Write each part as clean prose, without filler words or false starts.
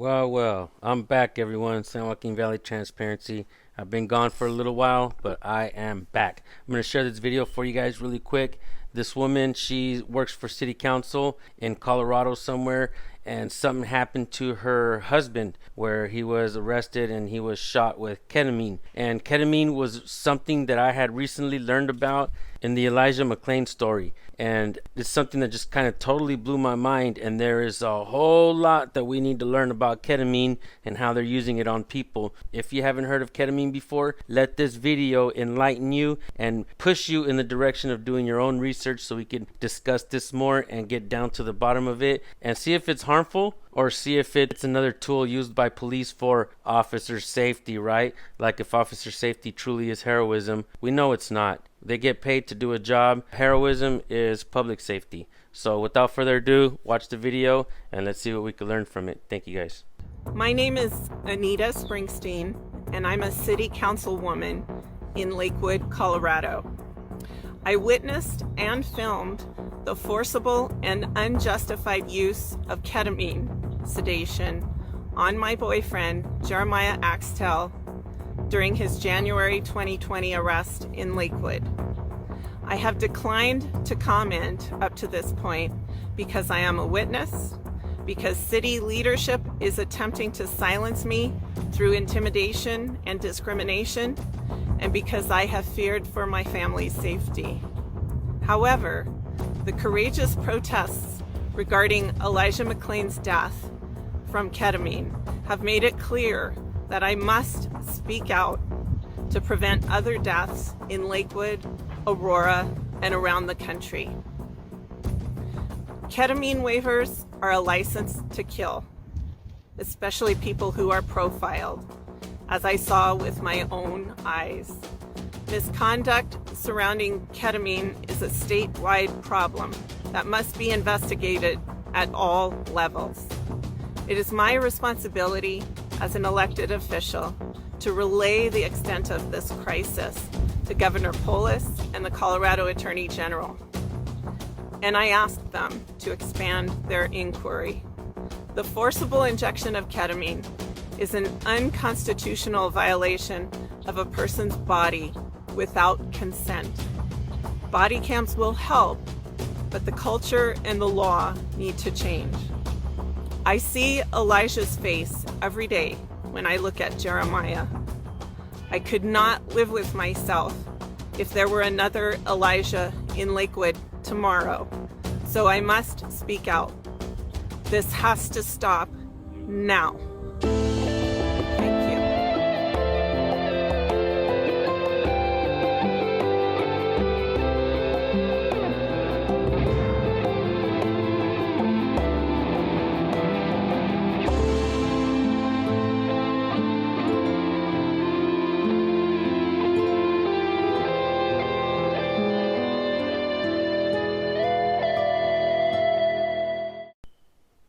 Well, I'm back, everyone. San Joaquin Valley Transparency. I've been gone for a little while, but I am back. I'm going to share this video for you guys really quick. This woman, she works for city council in Colorado somewhere, and something happened to her husband where he was arrested and he was shot with ketamine. And ketamine was something that I had recently learned about in the Elijah McClain story. And it's something that just kind of totally blew my mind. And there is a whole lot that we need to learn about ketamine and how they're using it on people. If you haven't heard of ketamine before, let this video enlighten you and push you in the direction of doing your own research so we can discuss this more and get down to the bottom of it and see if it's harmful or see if it's another tool used by police for officer safety, right? Like if officer safety truly is heroism, we know it's not. They get paid to do a job. Heroism is public safety. So without further ado, watch the video and let's see what we can learn from it. Thank you guys. My name is Anita Springsteen, and I'm a city councilwoman in Lakewood, Colorado. I witnessed and filmed the forcible and unjustified use of ketamine sedation on my boyfriend, Jeremiah Axtell, during his January 2020 arrest in Lakewood. I have declined to comment up to this point because I am a witness, because city leadership is attempting to silence me through intimidation and discrimination, and because I have feared for my family's safety. However, the courageous protests regarding Elijah McClain's death from ketamine have made it clear that I must speak out to prevent other deaths in Lakewood, Aurora, and around the country. Ketamine waivers are a license to kill, especially people who are profiled, as I saw with my own eyes. Misconduct surrounding ketamine is a statewide problem that must be investigated at all levels. It is my responsibility as an elected official to relay the extent of this crisis to Governor Polis and the Colorado Attorney General. And I asked them to expand their inquiry. The forcible injection of ketamine is an unconstitutional violation of a person's body without consent. Body cams will help, but the culture and the law need to change. I see Elijah's face every day when I look at Jeremiah. I could not live with myself if there were another Elijah in Lakewood tomorrow, so I must speak out. This has to stop now. Thank you.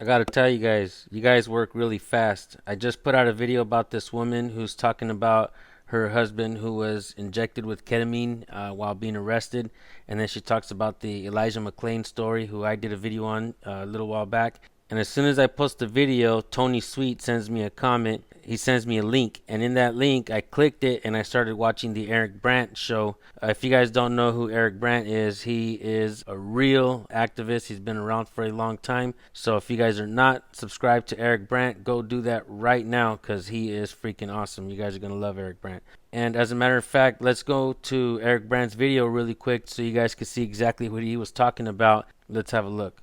I gotta tell you guys work really fast. I just put out a video about this woman who's talking about her husband who was injected with ketamine while being arrested. And then she talks about the Elijah McClain story, who I did a video on a little while back. And as soon as I post the video, Tony Sweet sends me a comment. He sends me a link, and in that link, I clicked it and I started watching the Eric Brandt show. If you guys don't know who Eric Brandt is, he is a real activist. He's been around for a long time. So if you guys are not subscribed to Eric Brandt, go do that right now because he is freaking awesome. You guys are going to love Eric Brandt. And as a matter of fact, let's go to Eric Brandt's video really quick so you guys can see exactly what he was talking about. Let's have a look.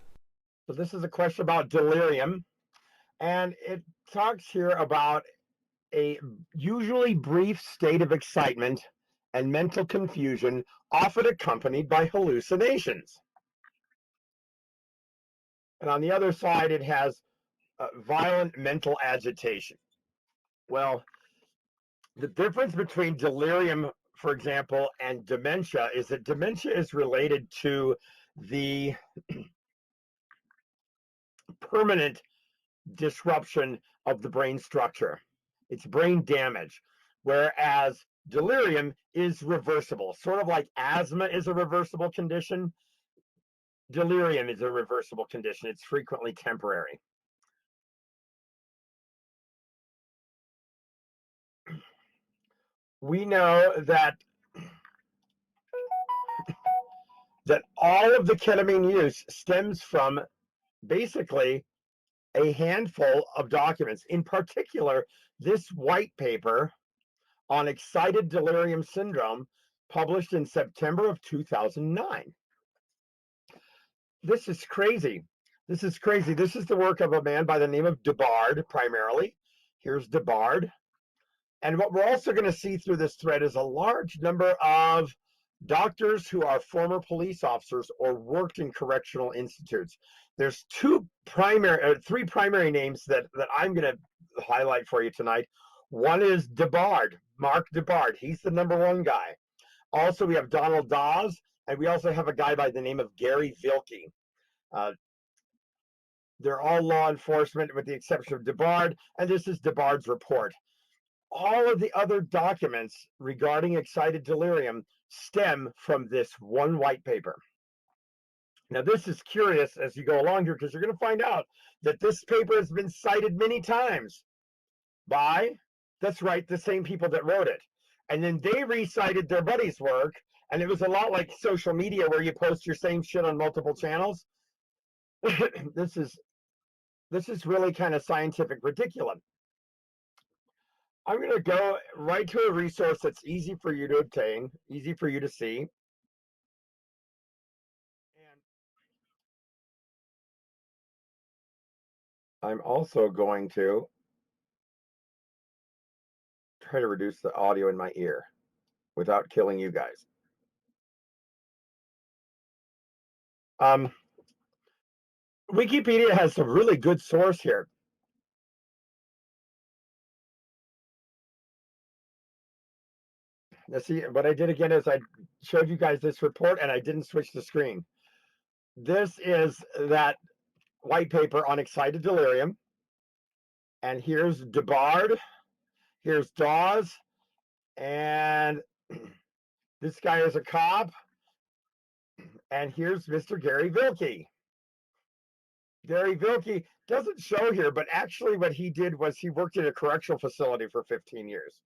So this is a question about delirium, and it talks here about a usually brief state of excitement and mental confusion, often accompanied by hallucinations. And on the other side, it has violent mental agitation. Well, the difference between delirium, for example, and dementia is that dementia is related to the permanent disruption of the brain structure. It's brain damage, whereas delirium is reversible, sort of like asthma is a reversible condition. Delirium is a reversible condition. It's frequently temporary. we know that all of the ketamine use stems from basically a handful of documents. In particular, this white paper on excited delirium syndrome, published in September of 2009. This is crazy. This is crazy. This is the work of a man by the name of DeBard, primarily. Here's DeBard. And what we're also going to see through this thread is a large number of doctors who are former police officers or worked in correctional institutes. There's three primary names that I'm going to highlight for you tonight. One is DeBard, Mark DeBard. He's the #1 guy. Also, we have Donald Dawes, and we also have a guy by the name of Gary Vilke. They're all law enforcement with the exception of DeBard, and this is DeBard's report. All of the other documents regarding excited delirium stem from this one white paper. Now, this is curious as you go along here, because you're going to find out that this paper has been cited many times by, that's right, the same people that wrote it. And then they recited their buddy's work, and it was a lot like social media where you post your same shit on multiple channels. This is really kind of scientific ridiculum. I'm going to go right to a resource that's easy for you to obtain, easy for you to see. And I'm also going to try to reduce the audio in my ear without killing you guys. Wikipedia has some really good source here. Now, see, what I did again is I showed you guys this report and I didn't switch the screen. This is that white paper on excited delirium. And here's DeBard, here's Dawes, and this guy is a cop. And here's Mr. Gary Vilke. Gary Vilke doesn't show here, but actually what he did was he worked in a correctional facility for 15 years.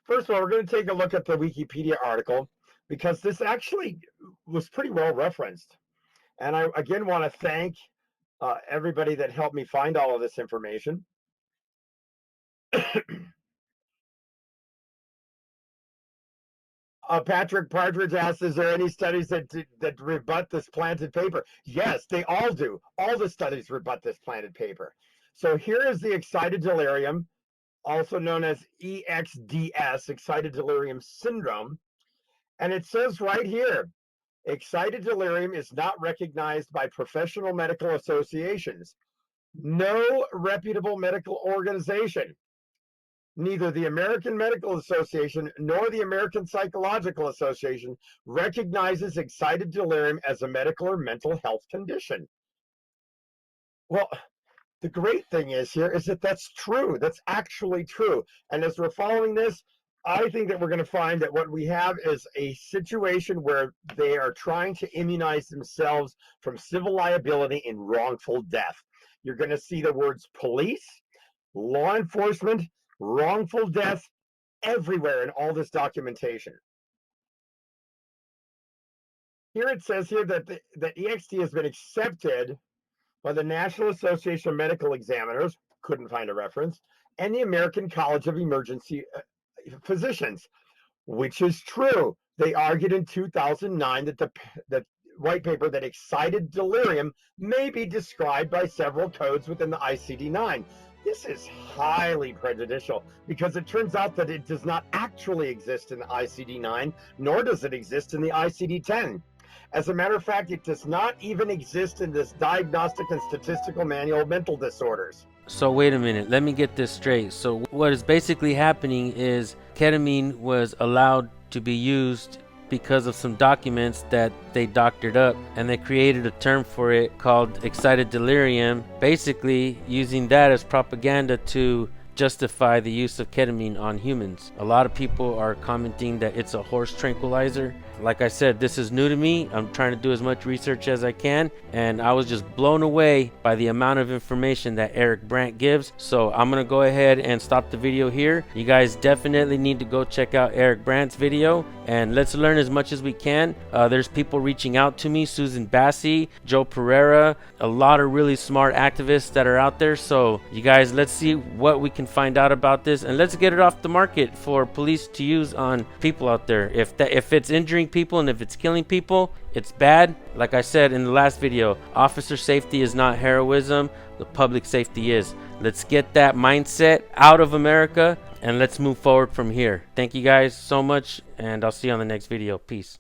First of all, we're going to take a look at the Wikipedia article because this actually was pretty well referenced. And I, again, want to thank everybody that helped me find all of this information. Patrick Partridge asks, is there any studies that rebut this planted paper? Yes, they all do. All the studies rebut this planted paper. So here is the excited delirium, also known as EXDS, excited delirium syndrome. And it says right here, excited delirium is not recognized by professional medical associations. No reputable medical organization, neither the American Medical Association nor the American Psychological Association, recognizes excited delirium as a medical or mental health condition. Well, the great thing is here is that that's true. That's actually true. And as we're following this, I think that we're going to find that what we have is a situation where they are trying to immunize themselves from civil liability in wrongful death. You're going to see the words police, law enforcement, wrongful death everywhere in all this documentation. Here it says here that that EXD has been accepted by the National Association of Medical Examiners, couldn't find a reference, and the American College of Emergency Physicians, which is true. They argued in 2009 that the white paper that excited delirium may be described by several codes within the ICD-9. This is highly prejudicial because it turns out that it does not actually exist in the ICD-9, nor does it exist in the ICD-10. As a matter of fact, it does not even exist in this Diagnostic and Statistical Manual of Mental Disorders. So wait a minute, let me get this straight. So what is basically happening is ketamine was allowed to be used because of some documents that they doctored up, and they created a term for it called excited delirium, basically using that as propaganda to justify the use of ketamine on humans. A lot of people are commenting that it's a horse tranquilizer. Like I said, this is new to me. I'm trying to do as much research as I can, and I was just blown away by the amount of information that Eric Brandt gives. So I'm gonna go ahead and stop the video here. You guys definitely need to go check out Eric Brandt's video, and let's learn as much as we can. There's people reaching out to me, Susan Bassi, Joe Pereira, a lot of really smart activists that are out there. So you guys, let's see what we can find out about this, and let's get it off the market for police to use on people out there. If it's injuring people and if it's killing people, it's bad. Like I said in the last video, officer safety is not heroism, the public safety is. Let's get that mindset out of America and let's move forward from here. Thank you guys so much, and I'll see you on the next video. Peace.